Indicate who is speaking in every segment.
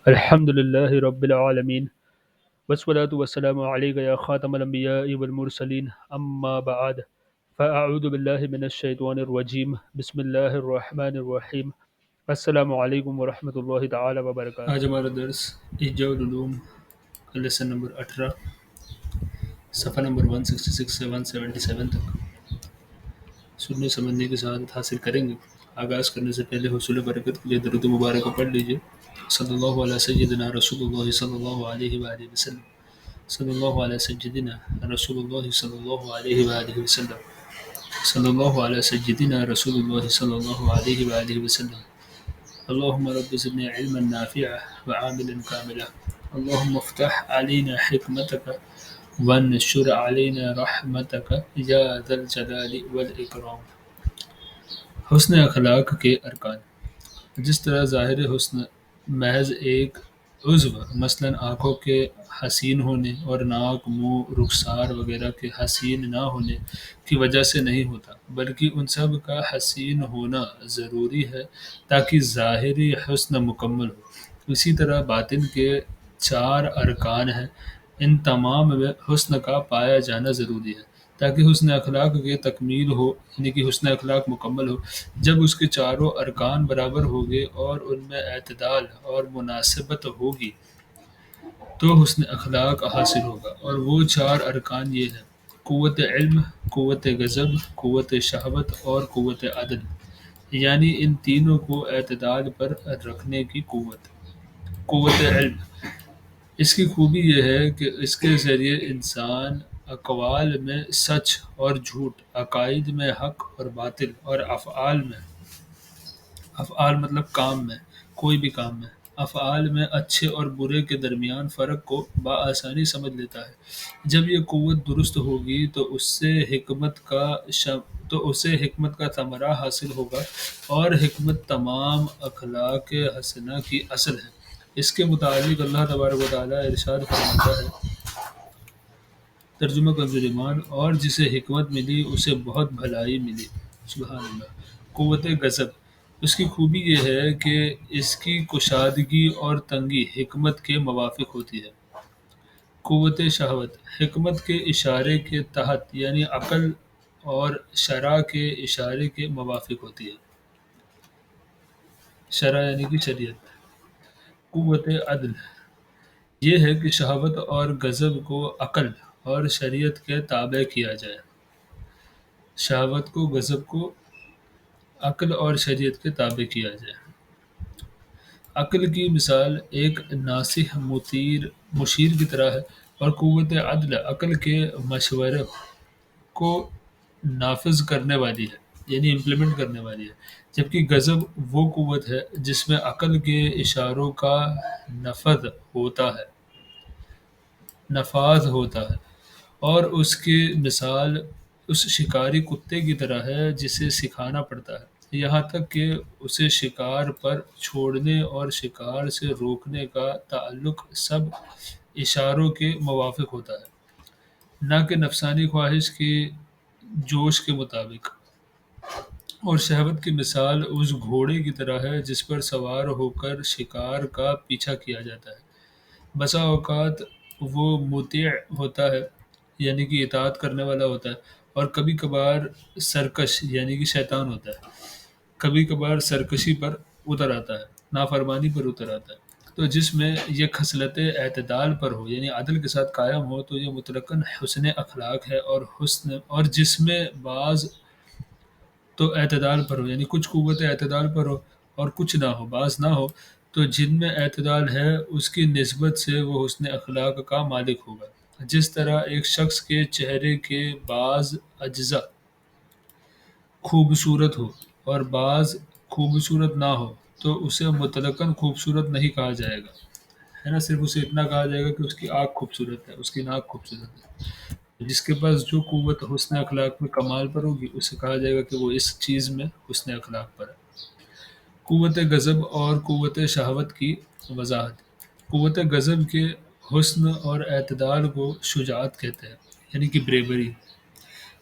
Speaker 1: الحمد لله رب العالمين والصلاة والسلام عليك يا خاتم الأنبياء والمرسلين أما بعد فأعوذ بالله من الشيطان الرجيم بسم الله الرحمن الرحيم السلام عليكم ورحمة الله تعالى
Speaker 2: آج
Speaker 1: وبركاته.
Speaker 2: ہمارا درس احجاء العلوم کا لیسن نمبر 18 صفحہ نمبر 166 سے 177 تک سننے سمجھنے کی سعادت حاصل کریں گے۔ آغاز کرنے سے پہلے حصول برکت کے لیے درود مبارک کو پڑھ لیجئے۔ صلی اللہ علیہ سیدنا رسول اللہ صلی اللہ علیہ وآلہ وسلم، صلی اللہ علیہ سیدنا رسول اللہ صلی اللہ علیہ وآلہ وسلم، صلی اللہ علیہ سیدنا رسول اللہ صلی اللہ علیہ وآلہ وسلم۔ اللهم رب زدنا علما نافعا وعاملا كاملا، اللهم افتح علينا حكمتك وانشر علينا رحمتك يا ذا الجلال والإكرام۔ حسن اخلاق کے ارکان۔ جس طرح ظاہر حسن محض ایک عضو مثلا آنکھوں کے حسین ہونے اور ناک، منہ، رخسار وغیرہ کے حسین نہ ہونے کی وجہ سے نہیں ہوتا، بلکہ ان سب کا حسین ہونا ضروری ہے تاکہ ظاہری حسن مکمل ہو۔ اسی طرح باطن کے چار ارکان ہیں، ان تمام میں حسن کا پایا جانا ضروری ہے تاکہ حسن اخلاق کی تکمیل ہو، یعنی کہ حسن اخلاق مکمل ہو۔ جب اس کے چاروں ارکان برابر ہوں گے اور ان میں اعتدال اور مناسبت ہوگی تو حسن اخلاق حاصل ہوگا، اور وہ چار ارکان یہ ہیں: قوت علم، قوت غضب، قوت شہوت اور قوت عدل، یعنی ان تینوں کو اعتدال پر رکھنے کی قوت۔ قوت علم، اس کی خوبی یہ ہے کہ اس کے ذریعے انسان اقوال میں سچ اور جھوٹ، عقائد میں حق اور باطل، اور افعال مطلب کام میں، کوئی بھی کام میں، افعال میں اچھے اور برے کے درمیان فرق کو بآسانی سمجھ لیتا ہے۔ جب یہ قوت درست ہوگی تو اسے حکمت کا ثمرہ حاصل ہوگا، اور حکمت تمام اخلاق حسنہ کی اصل ہے۔ اس کے متعلق اللہ تبارک و تعالیٰ ارشاد فرماتا ہے، ترجمہ کنز ایمان: اور جسے حکمت ملی اسے بہت بھلائی ملی۔ سبحان اللہ۔ قوت غضب، اس کی خوبی یہ ہے کہ اس کی کشادگی اور تنگی حکمت کے موافق ہوتی ہے۔ قوت شہوت، حکمت کے اشارے کے تحت یعنی عقل اور شرع کے اشارے کے موافق ہوتی ہے۔ شرع یعنی کہ شریعت۔ قوت عدل، یہ ہے کہ شہوت اور غضب کو عقل اور شریعت کے تابع کیا جائے۔ شہوت کو، غضب کو عقل اور شریعت کے تابع کیا جائے۔ عقل کی مثال ایک ناصح مشیر کی طرح ہے، اور قوت عدل عقل کے مشورے کو نافذ کرنے والی ہے، یعنی امپلیمنٹ کرنے والی ہے، جبکہ غضب وہ قوت ہے جس میں عقل کے اشاروں کا نفاذ ہوتا ہے، اور اس کی مثال اس شکاری کتے کی طرح ہے جسے سکھانا پڑتا ہے، یہاں تک کہ اسے شکار پر چھوڑنے اور شکار سے روکنے کا تعلق سب اشاروں کے موافق ہوتا ہے، نہ کہ نفسانی خواہش کی جوش کے مطابق۔ اور شہوت کی مثال اس گھوڑے کی طرح ہے جس پر سوار ہو کر شکار کا پیچھا کیا جاتا ہے۔ بسا اوقات وہ مطیع ہوتا ہے، یعنی کہ اطاعت کرنے والا ہوتا ہے، اور کبھی کبھار سرکش یعنی کہ شیطان ہوتا ہے، کبھی کبھار سرکشی پر اتر آتا ہے، نافرمانی پر اتر آتا ہے۔ تو جس میں یہ خصلتیں اعتدال پر ہو یعنی عدل کے ساتھ قائم ہو تو یہ مطلقاً حسن اخلاق ہے، اور جس میں بعض تو اعتدال پر ہو یعنی کچھ قوت اعتدال پر ہو اور کچھ نہ ہو، بعض نہ ہو، تو جن میں اعتدال ہے اس کی نسبت سے وہ حسن اخلاق کا مالک ہوگا۔ جس طرح ایک شخص کے چہرے کے بعض اجزاء خوبصورت ہو اور بعض خوبصورت نہ ہو تو اسے مطلقاً خوبصورت نہیں کہا جائے گا، ہے نا، صرف اسے اتنا کہا جائے گا کہ اس کی آنکھ خوبصورت ہے، اس کی ناک خوبصورت ہے۔ جس کے پاس جو قوت حسن اخلاق میں کمال پر ہوگی اسے کہا جائے گا کہ وہ اس چیز میں حسن اخلاق پر ہے۔ قوت غضب اور قوت شہوت کی وضاحت۔ قوت غضب کے حسن اور اعتدال کو شجاعت کہتے ہیں، یعنی کہ بریوری۔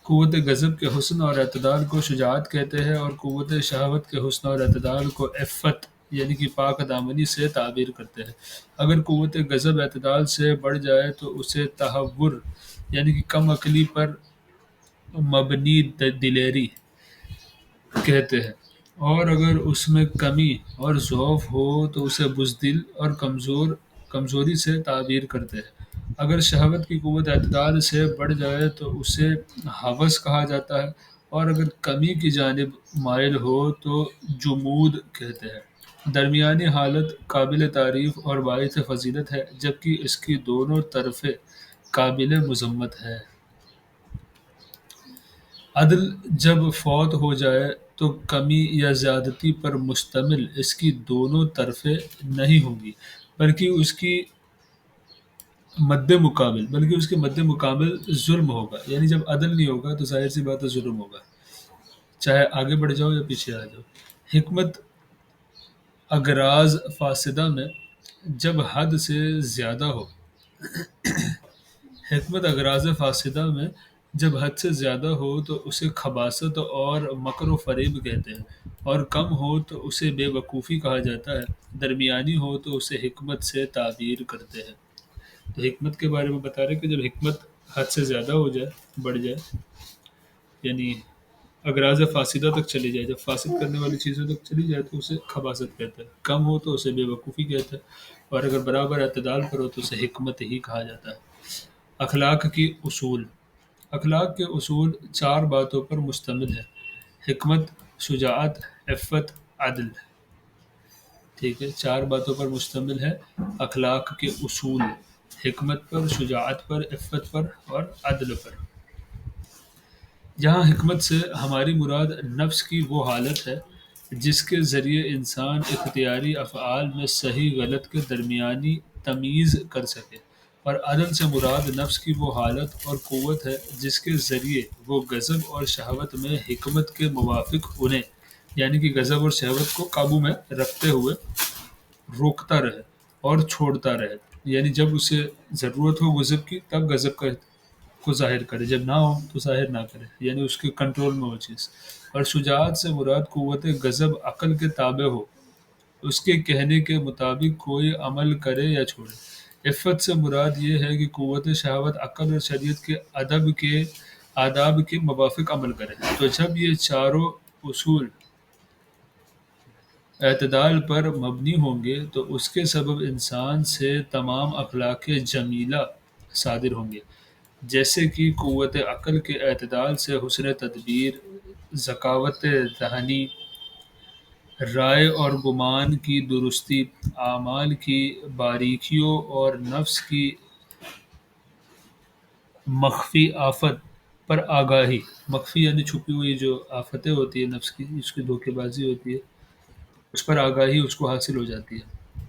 Speaker 2: قوت غضب کے حسن اور اعتدال کو شجاعت کہتے ہیں، اور قوت شہوت کے حسن اور اعتدال کو عفت یعنی کہ پاک دامنی سے تعبیر کرتے ہیں۔ اگر قوت غضب اعتدال سے بڑھ جائے تو اسے تہور یعنی کہ کم عقلی پر مبنی دلیری کہتے ہیں، اور اگر اس میں کمی اور ضعف ہو تو اسے بزدل اور کمزوری سے تعبیر کرتے ہیں۔ اگر شہوت کی قوت اعتدال سے بڑھ جائے تو اسے ہوس کہا جاتا ہے، اور اگر کمی کی جانب مائل ہو تو جمود کہتے ہیں۔ درمیانی حالت قابل تعریف اور باعث فضیلت ہے، جبکہ اس کی دونوں طرفیں قابل مذمت ہے۔ عدل جب فوت ہو جائے تو کمی یا زیادتی پر مشتمل اس کی دونوں طرفیں نہیں ہوں گی، بلکہ اس کے مد مقابل ظلم ہوگا۔ یعنی جب عدل نہیں ہوگا تو ظاہر سی بات ہے ظلم ہوگا، چاہے آگے بڑھ جاؤ یا پیچھے آ جاؤ۔ حکمت اغراض فاسدہ میں جب حد سے زیادہ ہو حکمت اغراض فاسدہ میں جب حد سے زیادہ ہو تو اسے خباثت اور مکر و فریب کہتے ہیں، اور کم ہو تو اسے بے وقوفی کہا جاتا ہے، درمیانی ہو تو اسے حکمت سے تعبیر کرتے ہیں۔ تو حکمت کے بارے میں بتا رہے کہ جب حکمت حد سے زیادہ ہو جائے، بڑھ جائے، یعنی اغراض فاسدہ تک چلی جائے، جب فاسد کرنے والی چیزوں تک چلی جائے تو اسے خباثت کہتے ہیں، کم ہو تو اسے بے وقوفی کہتے ہیں، اور اگر برابر اعتدال پر ہو تو اسے حکمت ہی کہا جاتا ہے۔ اخلاق کی اصول اخلاق کے اصول چار باتوں پر مشتمل ہے: حکمت، شجاعت، عفت، عدل۔ ٹھیک ہے، چار باتوں پر مشتمل ہے اخلاق کے اصول: حکمت پر، شجاعت پر، عفت پر اور عدل پر۔ یہاں حکمت سے ہماری مراد نفس کی وہ حالت ہے جس کے ذریعے انسان اختیاری افعال میں صحیح غلط کے درمیانی تمیز کر سکے، اور عدل سے مراد نفس کی وہ حالت اور قوت ہے جس کے ذریعے وہ غضب اور شہوت میں حکمت کے موافق انہیں یعنی کہ غضب اور شہوت کو قابو میں رکھتے ہوئے روکتا رہے اور چھوڑتا رہے، یعنی جب اسے ضرورت ہو غضب کی تب غضب کو ظاہر کرے، جب نہ ہو تو ظاہر نہ کرے، یعنی اس کے کنٹرول میں ہو چیز۔ اور شجاعت سے مراد قوت غضب عقل کے تابع ہو، اس کے کہنے کے مطابق کوئی عمل کرے یا چھوڑے۔ عفت سے مراد یہ ہے کہ قوت شہوت عقل اور شریعت کے آداب کے موافق عمل کرے۔ تو جب یہ چاروں اصول اعتدال پر مبنی ہوں گے تو اس کے سبب انسان سے تمام اخلاق جمیلہ صادر ہوں گے، جیسے کہ قوت عقل کے اعتدال سے حسن تدبیر، ذکاوت ذہنی، رائے اور گمان کی درستی، اعمال کی باریکیوں اور نفس کی مخفی آفت پر آگاہی۔ مخفی یعنی چھپی ہوئی جو آفتیں ہوتی ہیں نفس کی، اس کی دھوکے بازی ہوتی ہے، اس پر آگاہی اس کو حاصل ہو جاتی ہے،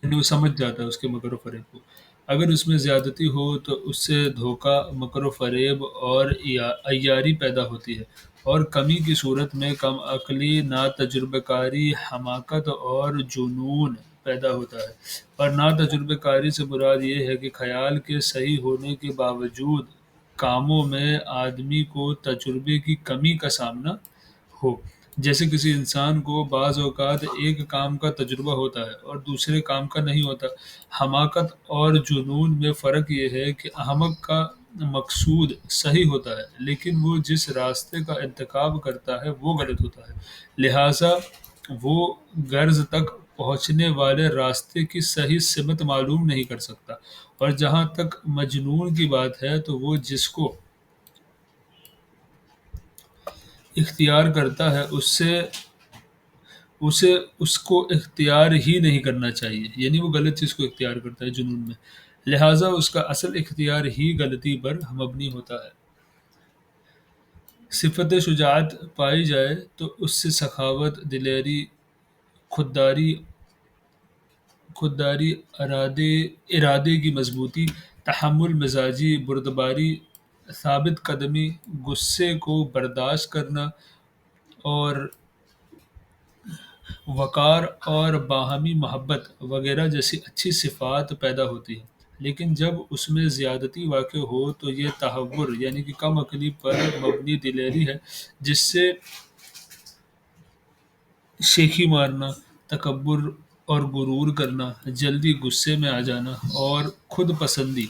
Speaker 2: یعنی وہ سمجھ جاتا ہے اس کے مکر و فریب کو۔ اگر اس میں زیادتی ہو تو اس سے دھوکہ، مکر و فریب اور عیاری پیدا ہوتی ہے، اور کمی کی صورت میں کم عقلی، ناتجربہ کاری، حماقت اور جنون پیدا ہوتا ہے۔ اور ناتجربہ کاری سے مراد یہ ہے کہ خیال کے صحیح ہونے کے باوجود کاموں میں آدمی کو تجربے کی کمی کا سامنا ہو۔ جیسے کسی انسان کو بعض اوقات ایک کام کا تجربہ ہوتا ہے اور دوسرے کام کا نہیں ہوتا۔ حماقت اور جنون میں فرق یہ ہے کہ احمق کا مقصود صحیح ہوتا ہے لیکن وہ جس راستے کا انتخاب کرتا ہے وہ غلط ہوتا ہے، لہٰذا وہ غرض تک پہنچنے والے راستے کی صحیح سمت معلوم نہیں کر سکتا۔ اور جہاں تک مجنون کی بات ہے تو وہ جس کو اختیار کرتا ہے اسے اس کو اختیار ہی نہیں کرنا چاہیے، یعنی وہ غلط چیز کو اختیار کرتا ہے جنون میں، لہٰذا اس کا اصل اختیار ہی غلطی پر مبنی ہوتا ہے۔ صفت شجاعت پائی جائے تو اس سے سخاوت، دلیری، خودداری، ارادے کی مضبوطی، تحمل، مزاجی بردباری، ثابت قدمی، غصے کو برداشت کرنا اور وقار اور باہمی محبت وغیرہ جیسی اچھی صفات پیدا ہوتی ہیں۔ لیکن جب اس میں زیادتی واقع ہو تو یہ تہور یعنی کہ کم عقلی پر مبنی دلیری ہے، جس سے شیخی مارنا، تکبر اور غرور کرنا، جلدی غصے میں آ جانا اور خود پسندی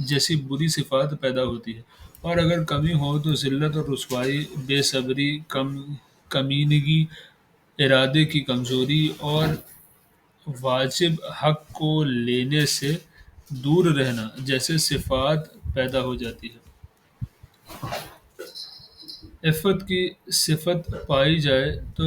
Speaker 2: جیسی بری صفات پیدا ہوتی ہے۔ اور اگر کمی ہو تو ذلت اور رسوائی، بے صبری، کمینگی، ارادے کی کمزوری اور واجب حق کو لینے سے دور رہنا جیسے صفات پیدا ہو جاتی ہے۔ عفت کی صفت پائی جائے تو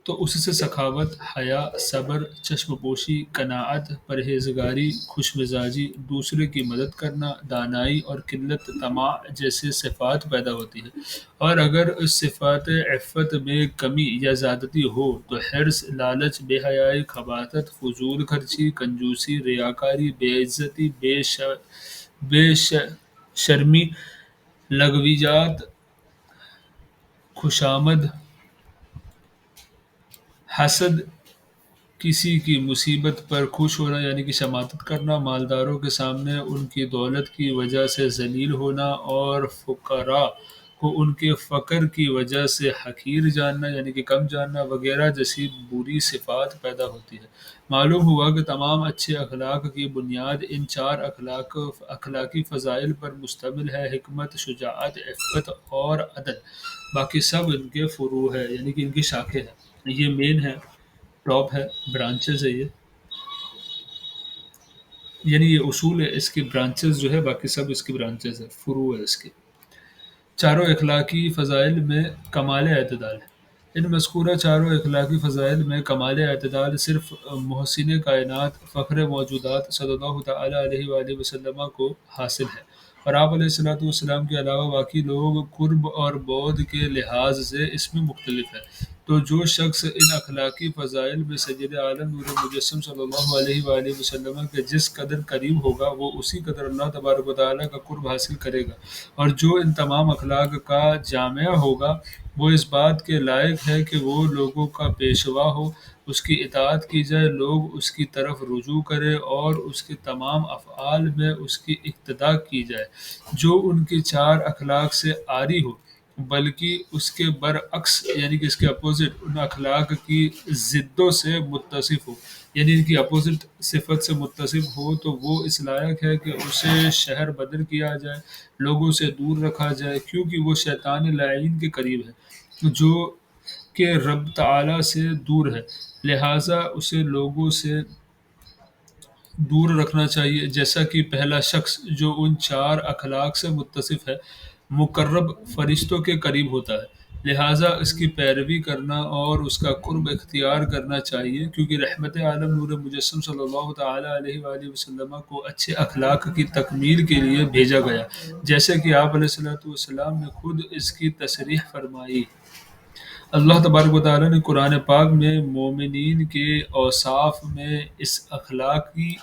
Speaker 2: اس سے سخاوت، حیا، صبر، چشم پوشی، قناعت، پرہیزگاری، خوش مزاجی، دوسرے کی مدد کرنا، دانائی اور قلت طمع جیسے صفات پیدا ہوتی ہے۔ اور اگر اس صفات عفت میں کمی یا زیادتی ہو تو حرص، لالچ، بے حیائی، خباثت، فضول خرچی، کنجوسی، ریاکاری، بے عزتی، شرمی، لغویات، خوشامد، حسد، کسی کی مصیبت پر خوش ہونا یعنی کہ شماتت کرنا، مالداروں کے سامنے ان کی دولت کی وجہ سے ذلیل ہونا اور فقراء کو ان کے فقر کی وجہ سے حقیر جاننا یعنی کہ کم جاننا وغیرہ جیسی بری صفات پیدا ہوتی ہے۔ معلوم ہوا کہ تمام اچھے اخلاق کی بنیاد ان چار اخلاقی فضائل پر مشتمل ہے: حکمت، شجاعت، عفت اور عدل۔ باقی سب ان کے فروع ہے یعنی کہ ان کی شاخیں ہیں، یہ مین ہے، ٹاپ ہے، برانچز ہے یہ، یعنی یہ اصول ہے، اس کی برانچز جو ہے، باقی سب اس کی برانچز ہے، فروع ہے اس کے۔ چاروں اخلاقی فضائل میں کمال اعتدال ہے۔ ان مذکورہ چاروں اخلاقی فضائل میں کمال اعتدال صرف محسن کائنات فخر موجودات صلی اللہ تعالی علیہ وآلہ وسلم کو حاصل ہے، اور آپ علیہ الصلوۃ والسلام کے علاوہ باقی لوگ قرب اور بعد کے لحاظ سے اس میں مختلف ہیں۔ تو جو شخص ان اخلاقی فضائل میں سید عالم نور مجسم صلی اللہ علیہ وآلہ وسلم کے جس قدر قریب ہوگا وہ اسی قدر اللہ تبارک و تعالیٰ کا قرب حاصل کرے گا، اور جو ان تمام اخلاق کا جامع ہوگا وہ اس بات کے لائق ہے کہ وہ لوگوں کا پیشوا ہو، اس کی اطاعت کی جائے، لوگ اس کی طرف رجوع کریں اور اس کے تمام افعال میں اس کی اقتداء کی جائے۔ جو ان کی چار اخلاق سے عاری ہو بلکہ اس کے برعکس یعنی کہ اس کے اپوزٹ ان اخلاق کی ضدوں سے متصف ہو، یعنی ان کی اپوزٹ صفت سے متصف ہو، تو وہ اس لائق ہے کہ اسے شہر بدر کیا جائے، لوگوں سے دور رکھا جائے، کیونکہ وہ شیطان لعین کے قریب ہے جو کہ رب تعالی سے دور ہے، لہٰذا اسے لوگوں سے دور رکھنا چاہیے۔ جیسا کہ پہلا شخص جو ان چار اخلاق سے متصف ہے مقرب فرشتوں کے قریب ہوتا ہے، لہٰذا اس کی پیروی کرنا اور اس کا قرب اختیار کرنا چاہیے، کیونکہ رحمت عالم نور مجسم صلی اللہ تعالی علیہ وآلہ وسلم کو اچھے اخلاق کی تکمیل کے لیے بھیجا گیا، جیسے کہ آپ علیہ الصلوۃ والسلام نے خود اس کی تصریح فرمائی۔ اللہ تبارک و تعالیٰ نے قرآن پاک میں مومنین کے اوصاف میں اس اخلاق کی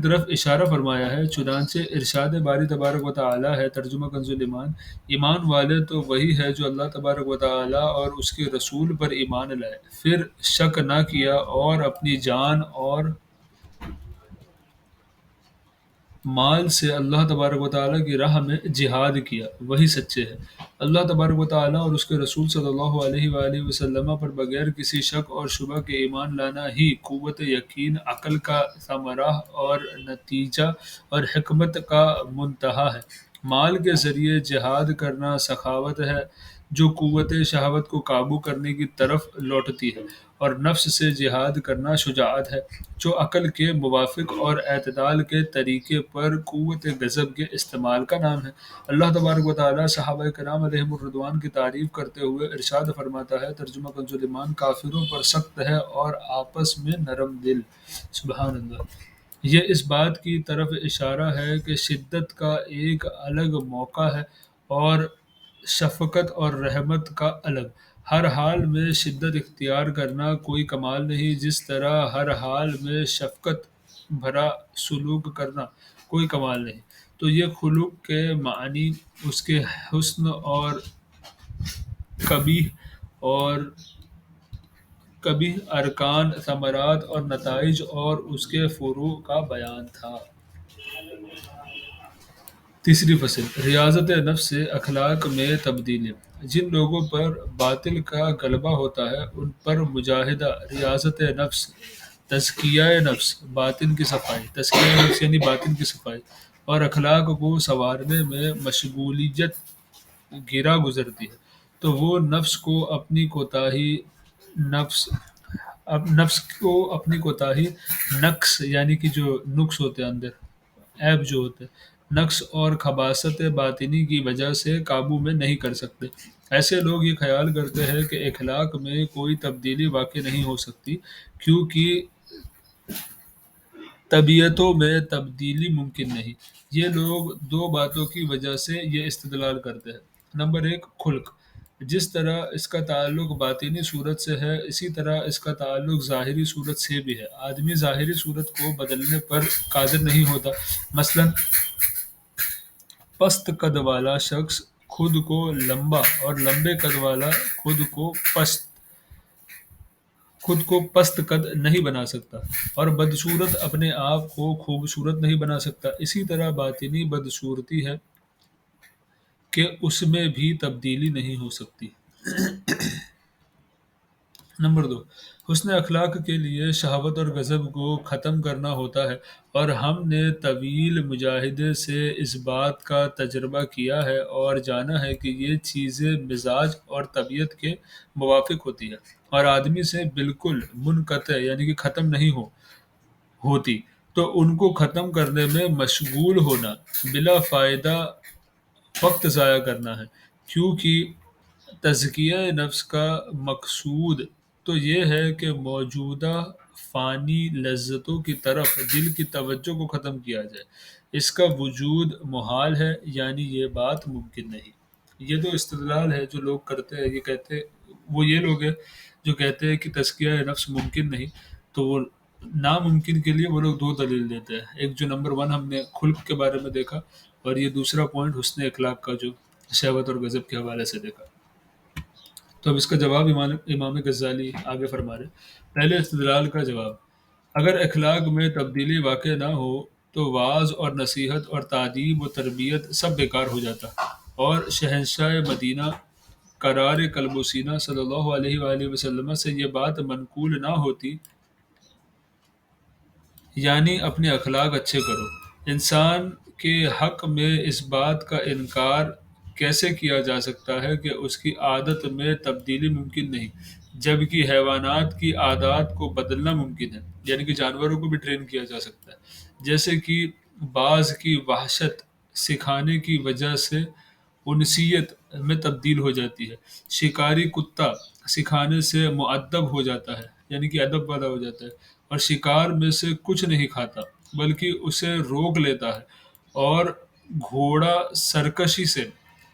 Speaker 2: طرف اشارہ فرمایا ہے، چنانچہ ارشاد باری تبارک و تعالیٰ ہے، ترجمہ کنز ایمان: ایمان والے تو وہی ہے جو اللہ تبارک و تعالیٰ اور اس کے رسول پر ایمان لائے، پھر شک نہ کیا اور اپنی جان اور مال سے اللہ تبارک و تعالیٰ کی راہ میں جہاد کیا، وہی سچے ہیں۔ اللہ تبارک و تعالیٰ اور اس کے رسول صلی اللہ علیہ وآلہ وسلم پر بغیر کسی شک اور شبہ کے ایمان لانا ہی قوت یقین، عقل کا ثمرہ اور نتیجہ اور حکمت کا منتہا ہے۔ مال کے ذریعے جہاد کرنا سخاوت ہے جو قوت شہوت کو قابو کرنے کی طرف لوٹتی ہے، اور نفس سے جہاد کرنا شجاعت ہے جو عقل کے موافق اور اعتدال کے طریقے پر قوت غضب کے استعمال کا نام ہے۔ اللہ تبارک و تعالیٰ صحابہ کرام علیہم الرضوان کی تعریف کرتے ہوئے ارشاد فرماتا ہے، ترجمہ کنز ایمان: کافروں پر سخت ہے اور آپس میں نرم دل۔ سبحان اللہ۔ یہ اس بات کی طرف اشارہ ہے کہ شدت کا ایک الگ موقع ہے اور شفقت اور رحمت کا الگ۔ ہر حال میں شدت اختیار کرنا کوئی کمال نہیں، جس طرح ہر حال میں شفقت بھرا سلوک کرنا کوئی کمال نہیں۔ تو یہ خلق کے معنی اس کے حسن اور قبیح ارکان، ثمرات اور نتائج اور اس کے فروع کا بیان تھا۔ تیسری فصل، ریاضت نفس سے اخلاق میں تبدیلی۔ جن لوگوں پر باطل کا غلبہ ہوتا ہے ان پر مجاہدہ، ریاضت نفس، تزکیہ نفس، باطن کی صفائی، تزکیہ نفس یعنی باطن کی صفائی اور اخلاق کو سنوارنے میں مشغولیت گرا گزرتی ہے، تو وہ نفس کو اپنی کوتاہی نفس اب نفس کو اپنی کوتاہی، نقص یعنی کہ جو نقص ہوتے ہیں اندر، عیب جو ہوتے ہیں، نقص اور خباثت باطنی کی وجہ سے قابو میں نہیں کر سکتے۔ ایسے لوگ یہ خیال کرتے ہیں کہ اخلاق میں کوئی تبدیلی واقع نہیں ہو سکتی کیونکہ طبیعتوں میں تبدیلی ممکن نہیں۔ یہ لوگ دو باتوں کی وجہ سے یہ استدلال کرتے ہیں۔ نمبر ایک، خلق۔ جس طرح اس کا تعلق باطنی صورت سے ہے اسی طرح اس کا تعلق ظاہری صورت سے بھی ہے۔ آدمی ظاہری صورت کو بدلنے پر قادر نہیں ہوتا۔ مثلا پست قد والا شخص خود کو لمبا اور لمبے قد والا خود کو پست قد نہیں بنا سکتا، اور بدصورت اپنے آپ کو خوبصورت نہیں بنا سکتا۔ اسی طرح باطنی بدصورتی ہے کہ اس میں بھی تبدیلی نہیں ہو سکتی۔ نمبر دو، حسن اخلاق کے لیے شہوت اور غضب کو ختم کرنا ہوتا ہے، اور ہم نے طویل مجاہدے سے اس بات کا تجربہ کیا ہے اور جانا ہے کہ یہ چیزیں مزاج اور طبیعت کے موافق ہوتی ہے اور آدمی سے بالکل منقطع یعنی کہ ختم نہیں ہوتی، تو ان کو ختم کرنے میں مشغول ہونا بلا فائدہ وقت ضائع کرنا ہے، کیونکہ تزکیہ نفس کا مقصود تو یہ ہے کہ موجودہ فانی لذتوں کی طرف دل کی توجہ کو ختم کیا جائے۔ اس کا وجود محال ہے، یعنی یہ بات ممکن نہیں۔ یہ جو استدلال ہے جو لوگ کرتے ہیں، یہ کہتے وہ یہ لوگ ہیں جو کہتے ہیں کہ تزکیہ نفس ممکن نہیں، تو وہ ناممکن کے لیے وہ لوگ دو دلیل دیتے ہیں۔ ایک جو نمبر ون ہم نے خلق کے بارے میں دیکھا، اور یہ دوسرا پوائنٹ حسن اخلاق کا جو شہوت اور غضب کے حوالے سے دیکھا۔ تو اب اس کا جواب امام غزالی آگے فرما رہے ہیں۔ پہلے استدلال کا جواب، اگر اخلاق میں تبدیلی واقع نہ ہو تو وعظ اور نصیحت اور تعدیب و تربیت سب بیکار ہو جاتا، اور شہنشاہ مدینہ قرار قلب و سینہ صلی اللہ علیہ وآلہ وسلم سے یہ بات منقول نہ ہوتی، یعنی اپنے اخلاق اچھے کرو۔ انسان کے حق میں اس بات کا انکار کیسے کیا جا سکتا ہے کہ اس کی عادت میں تبدیلی ممکن نہیں، جبکہ حیوانات کی عادات کو بدلنا ممکن ہے، یعنی کہ جانوروں کو بھی ٹرین کیا جا سکتا ہے، جیسے کہ بعض کی وحشت سکھانے کی وجہ سے انسیت میں تبدیل ہو جاتی ہے، شکاری کتا سکھانے سے مؤدب ہو جاتا ہے، یعنی کہ ادب والا ہو جاتا ہے، اور شکار میں سے کچھ نہیں کھاتا بلکہ اسے روک لیتا ہے، اور گھوڑا سرکشی سے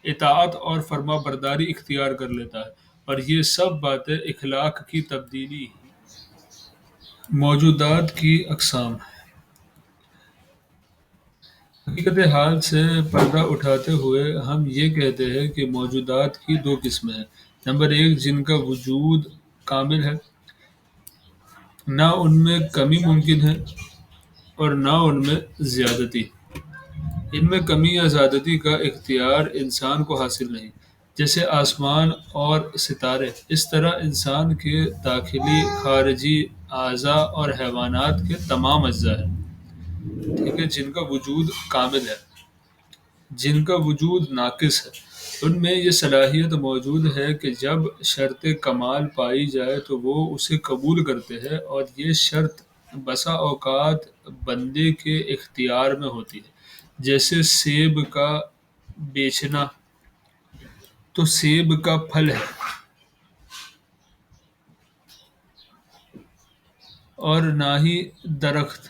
Speaker 2: اطاعت اور فرما برداری اختیار کر لیتا ہے، اور یہ سب باتیں اخلاق کی تبدیلی ہی۔ موجودات کی اقسام۔ حقیقت حال سے پردہ اٹھاتے ہوئے ہم یہ کہتے ہیں کہ موجودات کی دو قسمیں ہیں۔ نمبر ایک، جن کا وجود کامل ہے، نہ ان میں کمی ممکن ہے اور نہ ان میں زیادتی۔ ان میں کمی یا زیادتی کا اختیار انسان کو حاصل نہیں، جیسے آسمان اور ستارے، اس طرح انسان کے داخلی خارجی اعضاء اور حیوانات کے تمام اجزاء ہیں، ٹھیک ہے، جن کا وجود کامل ہے۔ جن کا وجود ناقص ہے، ان میں یہ صلاحیت موجود ہے کہ جب شرط کمال پائی جائے تو وہ اسے قبول کرتے ہیں، اور یہ شرط بسا اوقات بندے کے اختیار میں ہوتی ہے۔ جیسے سیب کا بیچنا تو سیب کا پھل ہے، اور نہ ہی درخت،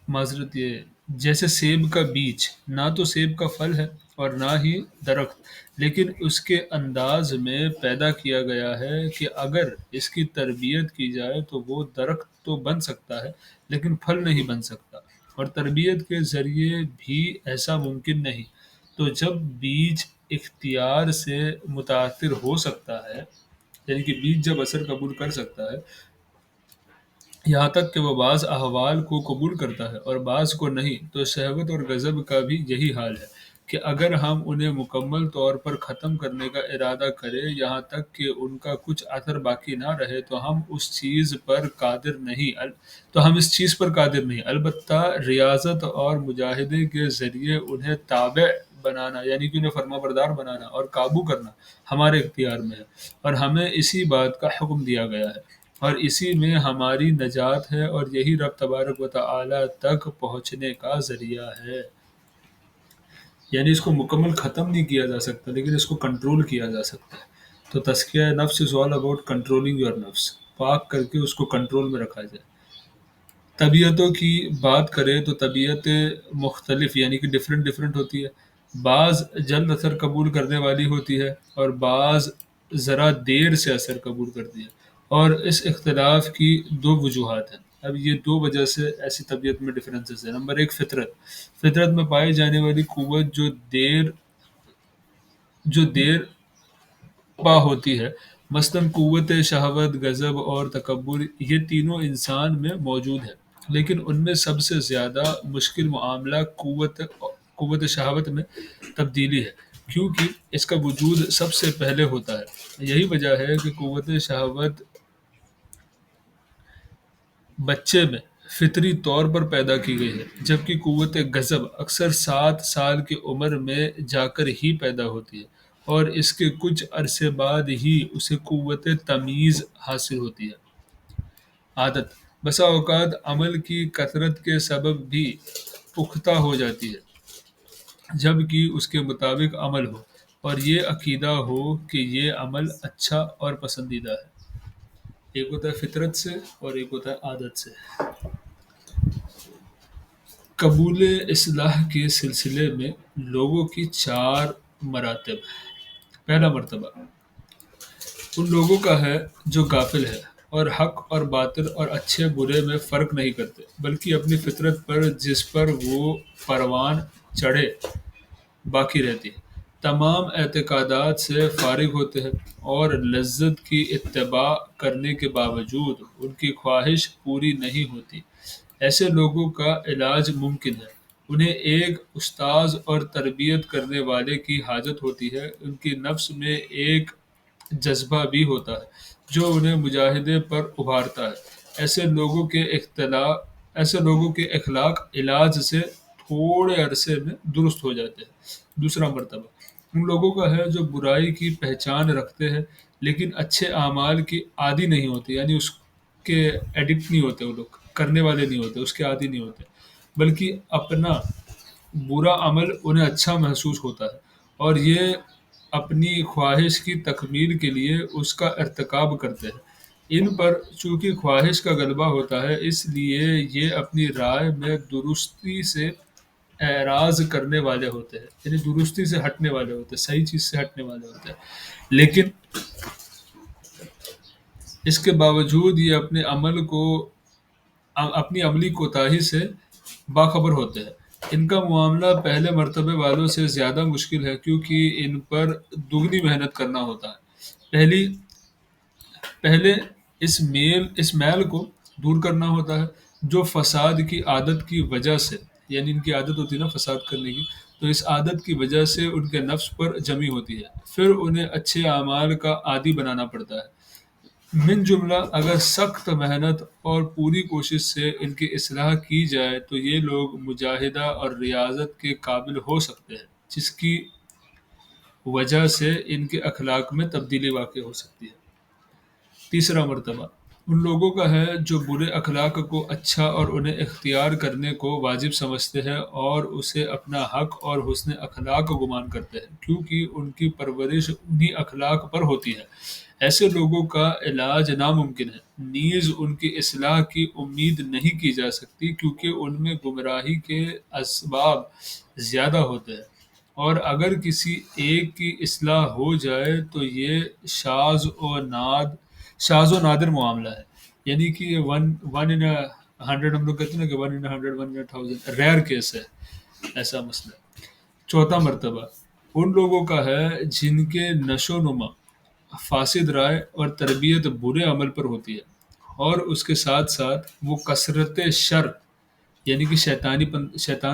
Speaker 2: معذرت یہ جیسے سیب کا بیج نہ تو سیب کا پھل ہے اور نہ ہی درخت، لیکن اس کے انداز میں پیدا کیا گیا ہے کہ اگر اس کی تربیت کی جائے تو وہ درخت تو بن سکتا ہے لیکن پھل نہیں بن سکتا، اور تربیت کے ذریعے بھی ایسا ممکن نہیں۔ تو جب بیج اختیار سے متاثر ہو سکتا ہے، یعنی کہ بیج جب اثر قبول کر سکتا ہے، یہاں تک کہ وہ بعض احوال کو قبول کرتا ہے اور بعض کو نہیں، تو شہوت اور غضب کا بھی یہی حال ہے کہ اگر ہم انہیں مکمل طور پر ختم کرنے کا ارادہ کریں یہاں تک کہ ان کا کچھ اثر باقی نہ رہے تو ہم اس چیز پر قادر نہیں، البتہ ریاضت اور مجاہدے کے ذریعے انہیں تابع بنانا، یعنی کہ انہیں فرما بردار بنانا اور قابو کرنا ہمارے اختیار میں ہے، اور ہمیں اسی بات کا حکم دیا گیا ہے اور اسی میں ہماری نجات ہے، اور یہی رب تبارک و تعالی تک پہنچنے کا ذریعہ ہے۔ یعنی اس کو مکمل ختم نہیں کیا جا سکتا لیکن اس کو کنٹرول کیا جا سکتا ہے۔ تو تزکیہ نفس از آل اباؤٹ کنٹرولنگ یور نفس، پاک کر کے اس کو کنٹرول میں رکھا جائے۔ طبیعتوں کی بات کریں تو طبیعتیں مختلف یعنی کہ ڈفرینٹ ہوتی ہے، بعض جلد اثر قبول کرنے والی ہوتی ہے اور بعض ذرا دیر سے اثر قبول کرتی ہے، اور اس اختلاف کی دو وجوہات ہیں۔ اب یہ دو وجہ سے ایسی طبیعت میں ڈفرینسز ہیں۔ نمبر ایک، فطرت میں پائی جانے والی قوت جو دیر پا ہوتی ہے، مثلاً قوت شہوت، غضب اور تکبر، یہ تینوں انسان میں موجود ہیں، لیکن ان میں سب سے زیادہ مشکل معاملہ قوت شہوت میں تبدیلی ہے، کیونکہ اس کا وجود سب سے پہلے ہوتا ہے۔ یہی وجہ ہے کہ قوت شہوت بچے میں فطری طور پر پیدا کی گئی ہے، جبکہ قوت غضب اکثر 7 سال کی عمر میں جا کر ہی پیدا ہوتی ہے، اور اس کے کچھ عرصے بعد ہی اسے قوت تمیز حاصل ہوتی ہے۔ عادت بسا اوقات عمل کی کثرت کے سبب بھی پختہ ہو جاتی ہے، جبکہ اس کے مطابق عمل ہو اور یہ عقیدہ ہو کہ یہ عمل اچھا اور پسندیدہ ہے۔ ایک ہوتا ہے فطرت سے اور ایک ہوتا ہے عادت سے۔ قبول اصلاح کے سلسلے میں لوگوں کی 4 مراتب۔ پہلا مرتبہ ان لوگوں کا ہے جو غافل ہے اور حق اور باطل اور اچھے برے میں فرق نہیں کرتے، بلکہ اپنی فطرت پر جس پر وہ پروان چڑھے باقی رہتی ہے، تمام اعتقادات سے فارغ ہوتے ہیں، اور لذت کی اتباع کرنے کے باوجود ان کی خواہش پوری نہیں ہوتی۔ ایسے لوگوں کا علاج ممکن ہے۔ انہیں ایک استاذ اور تربیت کرنے والے کی حاجت ہوتی ہے۔ ان کی نفس میں ایک جذبہ بھی ہوتا ہے جو انہیں مجاہدے پر ابھارتا ہے۔ ایسے لوگوں کے اخلاق علاج سے تھوڑے عرصے میں درست ہو جاتے ہیں۔ دوسرا مرتبہ ان لوگوں کا ہے جو برائی کی پہچان رکھتے ہیں لیکن اچھے اعمال کی عادی نہیں ہوتے، یعنی اس کے ایڈکٹ نہیں ہوتے، وہ لوگ کرنے والے نہیں ہوتے، اس کے عادی نہیں ہوتے، بلکہ اپنا برا عمل انہیں اچھا محسوس ہوتا ہے اور یہ اپنی خواہش کی تکمیل کے لیے اس کا ارتکاب کرتے ہیں۔ ان پر چونکہ خواہش کا غلبہ ہوتا ہے، اس لیے یہ اپنی رائے میں درستی سے اعراض کرنے والے ہوتے ہیں، یعنی درستی سے ہٹنے والے ہوتے ہیں، صحیح چیز سے ہٹنے والے ہوتے ہیں، لیکن اس کے باوجود یہ اپنی عملی کوتاہی سے باخبر ہوتے ہیں۔ ان کا معاملہ پہلے مرتبے والوں سے زیادہ مشکل ہے، کیونکہ ان پر دگنی محنت کرنا ہوتا ہے۔ پہلے اس میل کو دور کرنا ہوتا ہے جو فساد کی عادت کی وجہ سے، یعنی ان کی عادت ہوتی ہے نا فساد کرنے کی، تو اس عادت کی وجہ سے ان کے نفس پر جمی ہوتی ہے، پھر انہیں اچھے اعمال کا عادی بنانا پڑتا ہے۔ من جملہ اگر سخت محنت اور پوری کوشش سے ان کی اصلاح کی جائے تو یہ لوگ مجاہدہ اور ریاضت کے قابل ہو سکتے ہیں، جس کی وجہ سے ان کے اخلاق میں تبدیلی واقع ہو سکتی ہے۔ تیسرا مرتبہ ان لوگوں کا ہے جو برے اخلاق کو اچھا اور انہیں اختیار کرنے کو واجب سمجھتے ہیں اور اسے اپنا حق اور حسن اخلاق گمان کرتے ہیں، کیونکہ ان کی پرورش انہی اخلاق پر ہوتی ہے۔ ایسے لوگوں کا علاج ناممکن ہے، نیز ان کی اصلاح کی امید نہیں کی جا سکتی، کیونکہ ان میں گمراہی کے اسباب زیادہ ہوتے ہیں، اور اگر کسی ایک کی اصلاح ہو جائے تو یہ شاذ و نادر معاملہ ہے، یعنی کہ ون ان 100، ہم لوگ کہتے ہیں نا کہ 1 in 100، 1 in 1000 ریئر کیس ہے ایسا مسئلہ۔ چوتھا مرتبہ ان لوگوں کا ہے جن کے نشو و نما، فاسد رائے اور تربیت برے عمل پر ہوتی ہے، اور اس کے ساتھ ساتھ وہ کثرت شر، یعنی کہ شیطان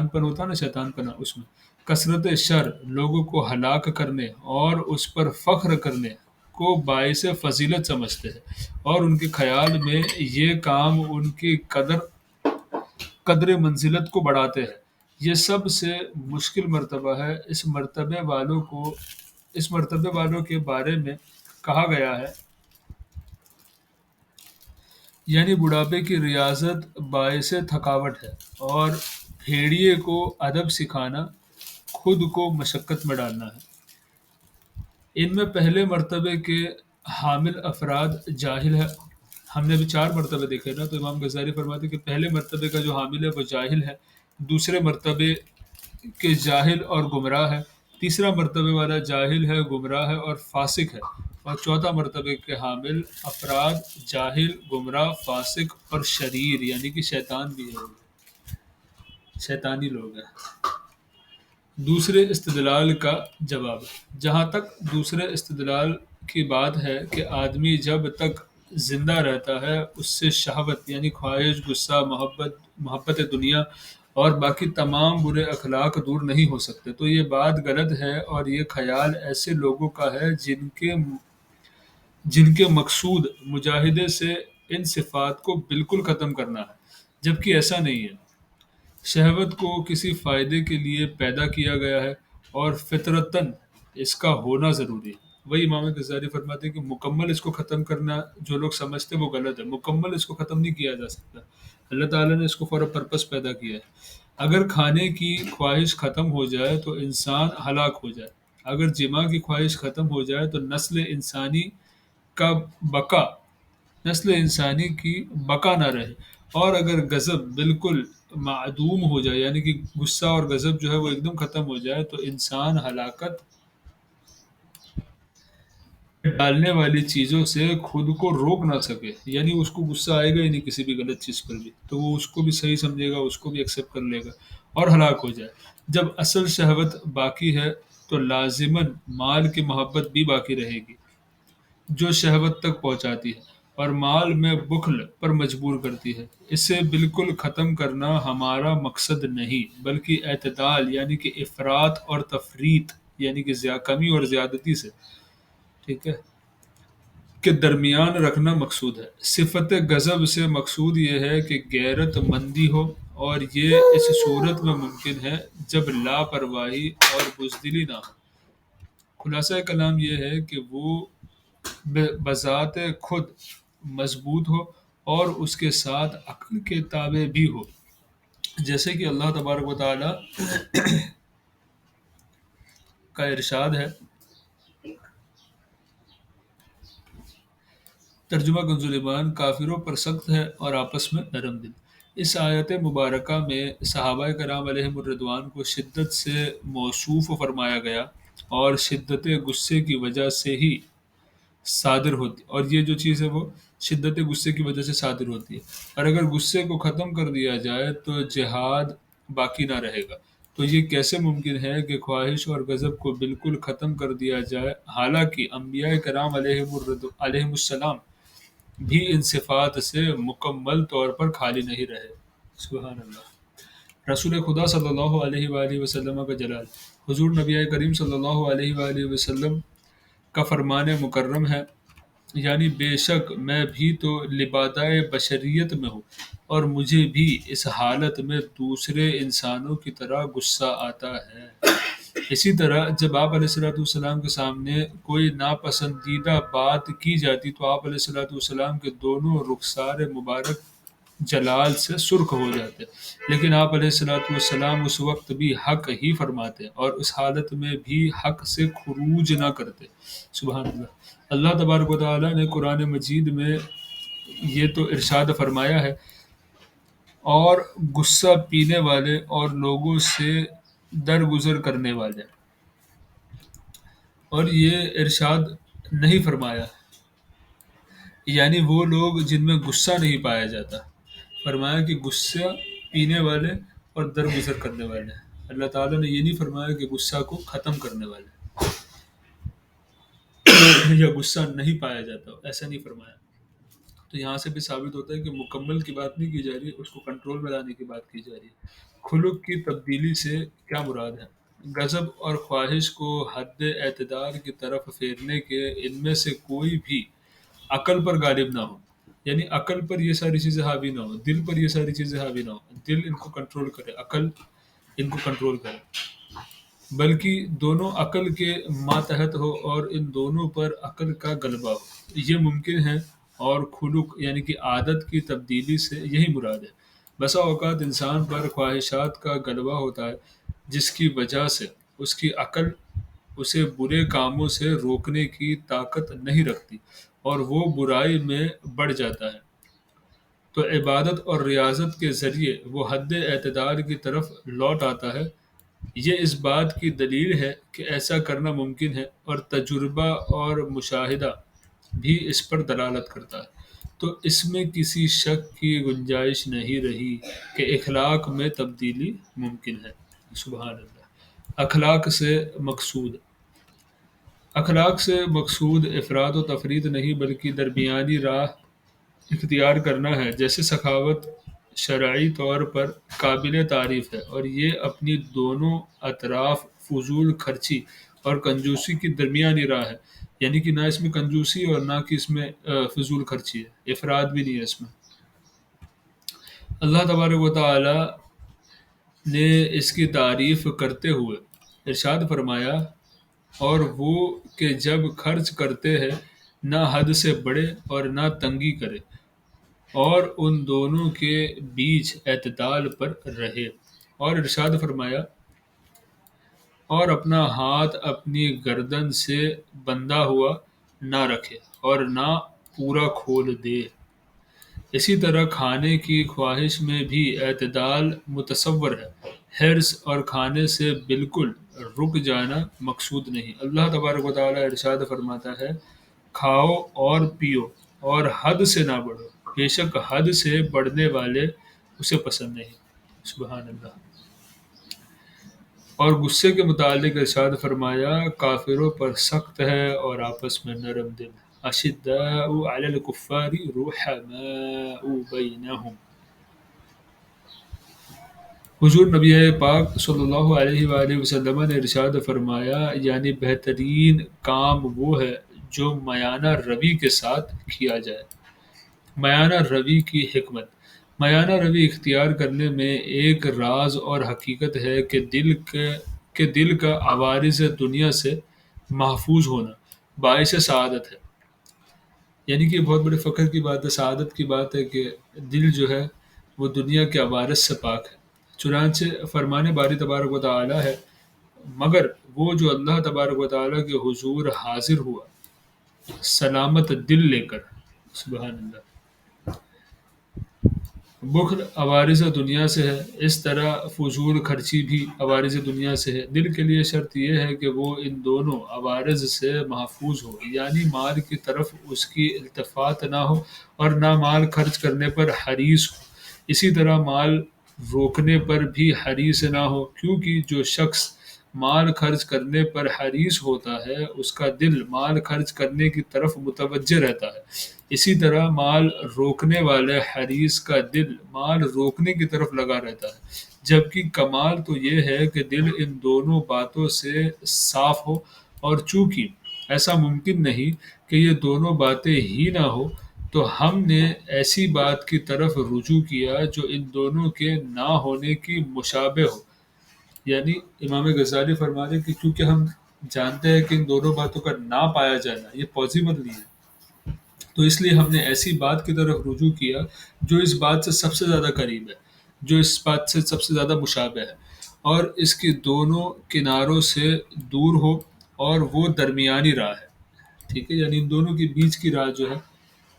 Speaker 2: پن ہوتا ہے نا، شیطان پنا، اس میں کثرت شر لوگوں کو ہلاک کرنے اور اس پر فخر کرنے کو باعث فضیلت سمجھتے ہیں، اور ان کے خیال میں یہ کام ان کی قدر منزلت کو بڑھاتے ہیں۔ یہ سب سے مشکل مرتبہ ہے۔ اس مرتبے والوں کے بارے میں کہا گیا ہے، یعنی بڑھاپے کی ریاضت باعث تھکاوٹ ہے، اور بھیڑیے کو ادب سکھانا خود کو مشقت میں ڈالنا ہے۔ ان میں پہلے مرتبے کے حامل افراد جاہل ہے۔ ہم نے ابھی 4 مرتبے دیکھے نا، تو امام غزالی فرماتے ہیں کہ پہلے مرتبے کا جو حامل ہے وہ جاہل ہے، دوسرے مرتبے کے جاہل اور گمراہ ہے، تیسرا مرتبے والا جاہل ہے، گمراہ ہے اور فاسق ہے، اور چوتھا مرتبے کے حامل افراد جاہل، گمراہ، فاسق اور شریر، یعنی کہ شیطان بھی ہے، شیطانی لوگ ہیں۔ دوسرے استدلال کا جواب: جہاں تک دوسرے استدلال کی بات ہے کہ آدمی جب تک زندہ رہتا ہے اس سے شہوت یعنی خواہش، غصہ، محبت دنیا اور باقی تمام برے اخلاق دور نہیں ہو سکتے، تو یہ بات غلط ہے، اور یہ خیال ایسے لوگوں کا ہے جن کے مقصود مجاہدے سے ان صفات کو بالکل ختم کرنا ہے، جبکہ ایسا نہیں ہے۔ شہوت کو کسی فائدے کے لیے پیدا کیا گیا ہے، اور فطرتاً اس کا ہونا ضروری ہے۔ وہی امام غزالی فرماتے ہیں کہ مکمل اس کو ختم کرنا جو لوگ سمجھتے ہیں وہ غلط ہے، مکمل اس کو ختم نہیں کیا جا سکتا۔ اللہ تعالیٰ نے اس کو فور پرپس پیدا کیا ہے۔ اگر کھانے کی خواہش ختم ہو جائے تو انسان ہلاک ہو جائے، اگر جماع کی خواہش ختم ہو جائے تو کا بقا نسل انسانی کی بقا نہ رہے، اور اگر غضب بالکل معدوم ہو جائے، یعنی کہ غصہ اور غضب جو ہے وہ ایک دم ختم ہو جائے، تو انسان ہلاکت ڈالنے والی چیزوں سے خود کو روک نہ سکے، یعنی اس کو غصہ آئے گا ہی نہیں کسی بھی غلط چیز پر بھی، تو وہ اس کو بھی صحیح سمجھے گا، اس کو بھی ایکسیپٹ کر لے گا اور ہلاک ہو جائے۔ جب اصل شہوت باقی ہے تو لازماً مال کی محبت بھی باقی رہے گی، جو شہوت تک پہنچاتی ہے اور مال میں بخل پر مجبور کرتی ہے۔ اسے بالکل ختم کرنا ہمارا مقصد نہیں، بلکہ اعتدال یعنی کہ افراط اور تفریط یعنی کہ کمی اور زیادتی سے، ٹھیک ہے، کے درمیان رکھنا مقصود ہے۔ صفت غضب سے مقصود یہ ہے کہ غیرت مندی ہو، اور یہ اس صورت میں ممکن ہے جب لاپرواہی اور بزدلی نہ ہو۔ خلاصہ کلام یہ ہے کہ وہ بذات خود مضبوط ہو اور اس کے ساتھ عقل کے تابع بھی ہو، جیسے کہ اللہ تبارک و تعالی کا ارشاد ہے۔ ترجمہ کنز ایمان: کافروں پر سخت ہے اور آپس میں نرم دل۔ اس آیت مبارکہ میں صحابہ کرام علیہم الرضوان کو شدت سے موصوف فرمایا گیا، اور شدت غصے کی وجہ سے ہی صادر ہوتی، اور یہ جو چیز ہے وہ شدت غصے کی وجہ سے صادر ہوتی ہے، اور اگر غصے کو ختم کر دیا جائے تو جہاد باقی نہ رہے گا۔ تو یہ کیسے ممکن ہے کہ خواہش اور غضب کو بالکل ختم کر دیا جائے، حالانکہ انبیاء کرام علیہم السلام بھی ان صفات سے مکمل طور پر خالی نہیں رہے۔ سبحان اللہ۔ رسول خدا صلی اللہ علیہ وآلہ وسلم کا جلال، حضور نبی کریم صلی اللہ علیہ وآلہ وسلم کا فرمان مکرم ہے، یعنی بے شک میں بھی تو لبادۂ بشریت میں ہوں، اور مجھے بھی اس حالت میں دوسرے انسانوں کی طرح غصہ آتا ہے۔ اسی طرح جب آپ علیہ الصلوۃ والسلام کے سامنے کوئی ناپسندیدہ بات کی جاتی تو آپ علیہ الصلوۃ والسلام کے دونوں رخسار مبارک جلال سے سرخ ہو جاتے، لیکن آپ علیہ الصلوۃ والسلام اس وقت بھی حق ہی فرماتے اور اس حالت میں بھی حق سے خروج نہ کرتے۔ سبحان اللہ۔ اللہ تبارک و تعالیٰ نے قرآن مجید میں یہ تو ارشاد فرمایا ہے، اور غصہ پینے والے اور لوگوں سے درگزر کرنے والے، اور یہ ارشاد نہیں فرمایا یعنی وہ لوگ جن میں غصہ نہیں پایا جاتا، فرمایا کہ غصہ پینے والے اور درگزر کرنے والے۔ اللہ تعالیٰ نے یہ نہیں فرمایا کہ غصہ کو ختم کرنے والے یا غصہ نہیں پایا جاتا، ایسا نہیں فرمایا۔ تو یہاں سے بھی ثابت ہوتا ہے کہ مکمل کی بات نہیں کی جا رہی، اس کو کنٹرول میں لانے کی بات کی جا رہی ہے۔ خلق کی تبدیلی سے کیا مراد ہے؟ غضب اور خواہش کو حد اعتدال کی طرف پھیرنے کے ان میں سے کوئی بھی عقل پر غالب نہ ہو، یعنی عقل پر یہ ساری چیزیں حاوی نہ ہو، دل پر یہ ساری چیزیں حاوی نہ ہو، دل ان کو کنٹرول کرے، عقل ان کو کنٹرول کرے، بلکہ دونوں عقل کے ماتحت ہو اور ان دونوں پر عقل کا غلبہ ہو، یہ ممکن ہے۔ اور خلق یعنی کہ عادت کی تبدیلی سے یہی مراد ہے۔ بسا اوقات انسان پر خواہشات کا غلبہ ہوتا ہے جس کی وجہ سے اس کی عقل اسے برے کاموں سے روکنے کی طاقت نہیں رکھتی اور وہ برائی میں بڑھ جاتا ہے، تو عبادت اور ریاضت کے ذریعے وہ حد اعتدال کی طرف لوٹ آتا ہے۔ یہ اس بات کی دلیل ہے کہ ایسا کرنا ممکن ہے، اور تجربہ اور مشاہدہ بھی اس پر دلالت کرتا ہے۔ تو اس میں کسی شک کی گنجائش نہیں رہی کہ اخلاق میں تبدیلی ممکن ہے۔ سبحان اللہ۔ اخلاق سے مقصود، اخلاق سے مقصود افراد و تفرید نہیں بلکہ درمیانی راہ اختیار کرنا ہے۔ جیسے سخاوت شرعی طور پر قابل تعریف ہے، اور یہ اپنی دونوں اطراف فضول خرچی اور کنجوسی کی درمیانی راہ ہے، یعنی کہ نہ اس میں کنجوسی اور نہ کہ اس میں فضول خرچی ہے، افراد بھی نہیں ہے اس میں۔ اللہ تبارک و تعالی نے اس کی تعریف کرتے ہوئے ارشاد فرمایا، اور وہ کہ جب خرچ کرتے ہیں نہ حد سے بڑھے اور نہ تنگی کرے، اور ان دونوں کے بیچ اعتدال پر رہے۔ اور ارشاد فرمایا، اور اپنا ہاتھ اپنی گردن سے بندھا ہوا نہ رکھے اور نہ پورا کھول دے۔ اسی طرح کھانے کی خواہش میں بھی اعتدال متصور ہے، حرص اور کھانے سے بالکل رک جانا مقصود نہیں۔ اللہ تبارک و تعالی ارشاد فرماتا ہے، کھاؤ اور پیو اور حد سے نہ بڑھو، بے شک حد سے بڑھنے والے اسے پسند نہیں۔ سبحان اللہ۔ اور غصے کے متعلق ارشاد فرمایا، کافروں پر سخت ہے اور آپس میں نرم دل، اشداء علی الکفار رحماء بینہم۔ حضور نبی پاک صلی اللہ علیہ وآلہ وسلم نے ارشاد فرمایا، یعنی بہترین کام وہ ہے جو میانہ روی کے ساتھ کیا جائے۔ میانہ روی کی حکمت، میانہ روی اختیار کرنے میں ایک راز اور حقیقت ہے کہ دل کا عوارض دنیا سے محفوظ ہونا باعث سعادت ہے۔ یعنی کہ یہ بہت بڑے فخر کی بات ہے، سعادت کی بات ہے کہ دل جو ہے وہ دنیا کے عوارض سے پاک ہے۔ چنانچہ فرمان باری تبارک و تعالی ہے، مگر وہ جو اللہ تبارک و تعالی کے حضور حاضر ہوا سلامت دل لے کر۔ سبحان اللہ۔ بخل عوارض دنیا سے ہے، اس طرح فضول خرچی بھی عوارض دنیا سے ہے۔ دل کے لیے شرط یہ ہے کہ وہ ان دونوں عوارض سے محفوظ ہو، یعنی مال کی طرف اس کی التفات نہ ہو اور نہ مال خرچ کرنے پر حریص ہو، اسی طرح مال روکنے پر بھی حریص نہ ہو، کیونکہ جو شخص مال خرچ کرنے پر حریص ہوتا ہے اس کا دل مال خرچ کرنے کی طرف متوجہ رہتا ہے، اسی طرح مال روکنے والے حریص کا دل مال روکنے کی طرف لگا رہتا ہے۔ جبکہ کمال تو یہ ہے کہ دل ان دونوں باتوں سے صاف ہو، اور چونکہ ایسا ممکن نہیں کہ یہ دونوں باتیں ہی نہ ہو، تو ہم نے ایسی بات کی طرف رجوع کیا جو ان دونوں کے نہ ہونے کی مشابہ ہو۔ یعنی امام غزالی فرماتے ہیں کہ کیونکہ ہم جانتے ہیں کہ ان دونوں باتوں کا نہ پایا جانا یہ پاسبل نہیں ہے، تو اس لیے ہم نے ایسی بات کی طرف رجوع کیا جو اس بات سے سب سے زیادہ قریب ہے، جو اس بات سے سب سے زیادہ مشابہ ہے، اور اس کی دونوں کناروں سے دور ہو، اور وہ درمیانی راہ ہے۔ ٹھیک ہے، یعنی ان دونوں کے بیچ کی راہ جو ہے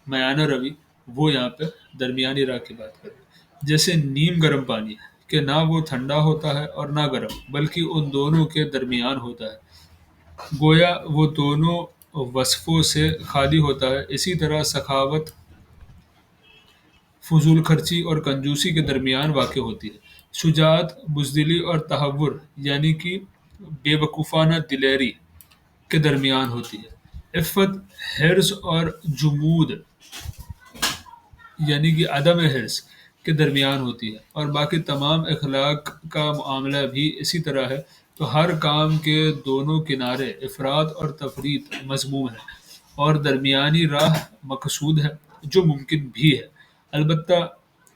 Speaker 2: میانہ روی، وہ یہاں پہ درمیانی راہ کی بات کر رہے ہیں۔ جیسے نیم گرم پانی ہے کہ نہ وہ ٹھنڈا ہوتا ہے اور نہ گرم، بلکہ ان دونوں کے درمیان ہوتا ہے، گویا وہ دونوں وصفوں سے خالی ہوتا ہے۔ اسی طرح سخاوت فضول خرچی اور کنجوسی کے درمیان واقع ہوتی ہے، شجاعت بزدلی اور تہور یعنی کہ بے وقوفانہ دلیری کے درمیان ہوتی ہے، عفت حرص اور جمود یعنی کہ عدم حرص کے درمیان ہوتی ہے، اور باقی تمام اخلاق کا معاملہ بھی اسی طرح ہے۔ تو ہر کام کے دونوں کنارے افراط اور تفریط مذموم ہے، اور درمیانی راہ مقصود ہے جو ممکن بھی ہے۔ البتہ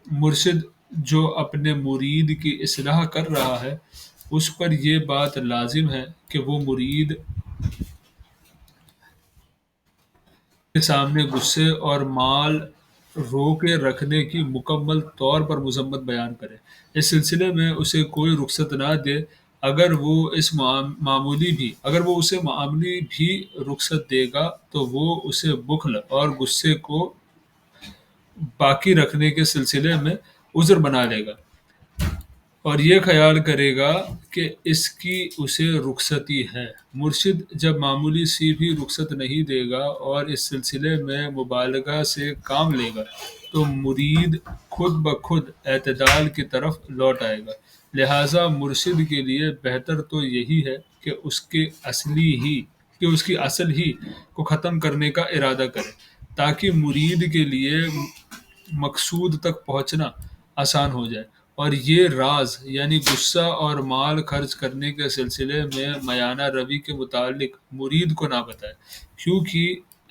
Speaker 2: مرشد جو اپنے مرید کی اصلاح کر رہا ہے، اس پر یہ بات لازم ہے کہ وہ مرید کے سامنے غصے اور مال روکے رکھنے کی مکمل طور پر مذمت بیان کرے، اس سلسلے میں اسے کوئی رخصت نہ دے۔ اگر وہ اسے معمولی بھی رخصت دے گا تو وہ اسے بخل اور غصے کو باقی رکھنے کے سلسلے میں عذر بنا لے گا، اور یہ خیال کرے گا کہ اس کی اسے رخصتی ہے۔ مرشد جب معمولی سی بھی رخصت نہیں دے گا اور اس سلسلے میں مبالغہ سے کام لے گا، تو مرید خود بخود اعتدال کی طرف لوٹ آئے گا۔ لہذا مرشد کے لیے بہتر تو یہی ہے کہ اس کی اصل ہی کو ختم کرنے کا ارادہ کرے، تاکہ مرید کے لیے مقصود تک پہنچنا آسان ہو جائے، اور یہ راز یعنی غصہ اور مال خرچ کرنے کے سلسلے میں میانہ روی کے متعلق مرید کو نہ بتائے، کیونکہ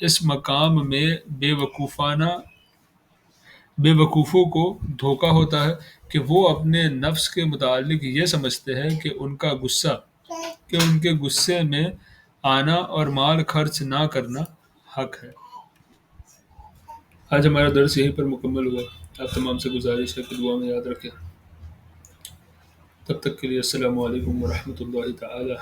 Speaker 2: اس مقام میں بے وقوفوں کو دھوکہ ہوتا ہے کہ وہ اپنے نفس کے متعلق یہ سمجھتے ہیں کہ ان کے غصے میں آنا اور مال خرچ نہ کرنا حق ہے۔ آج ہمارا درس یہیں پر مکمل ہوا۔ آپ تمام سے گزارش ہے کہ دعا میں یاد رکھیں۔ تب تک کے لیے السلام علیکم ورحمۃ اللہ تعالی